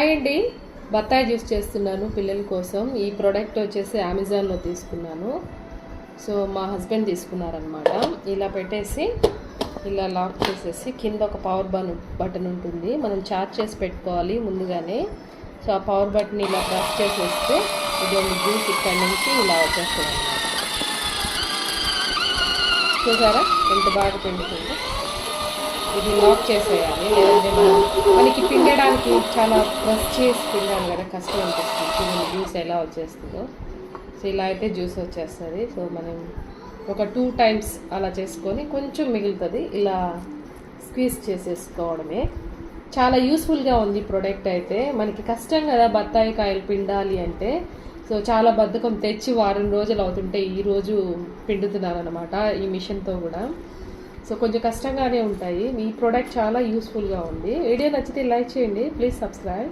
Hi అండి, బత్తాయి juice చేస్తున్నాను పిల్లల కోసం. ఈ ప్రోడక్ట్ వచ్చేసి అమెజాన్లో తీసుకున్నాను. సో మా హస్బెండ్ తీసుకున్నారనమాట. ఇలా పెట్టేసి ఇలా లాక్ చేసేసి కింద ఒక పవర్ బటన్ ఉంటుంది, మనం చార్జ్ చేసి పెట్టుకోవాలి ముందుగానే. సో ఆ పవర్ బటన్ ఇలా ప్రెస్ చేసేస్తే ఇదొక జ్యూస్ ఇక్కడి నుంచి ఇలా వచ్చేస్తుంది అనమాట. చూసారా ఎంత బాగా పిండుతుందో. ఇది లాక్ చేసేయాలి, లేదంటే మనకి పిండడానికి చాలా ప్రెస్ చేసి పిండాలి కదా, కష్టం అనిపిస్తుంది. చూడండి జ్యూస్ ఎలా వచ్చేస్తుందో. సో ఇలా అయితే జ్యూస్ వచ్చేస్తుంది. సో మనం ఒక 2 times అలా చేసుకొని కొంచెం మిగులుతుంది, ఇలా స్క్వీజ్ చేసేసుకోవడమే. చాలా యూస్ఫుల్గా ఉంది ప్రోడక్ట్ అయితే. మనకి కష్టం కదా బత్తాయి కాయలు పిండాలి అంటే. సో చాలా బద్ధకం, తెచ్చి వారం రోజులు అవుతుంటే ఈరోజు పిండుతున్నాను అనమాట ఈ మిషన్తో కూడా. సో కొంచెం కష్టంగానే ఉంటాయి. ఈ ప్రోడక్ట్ చాలా యూస్ఫుల్గా ఉంది. వీడియో నచ్చితే లైక్ చేయండి, ప్లీజ్ సబ్స్క్రైబ్.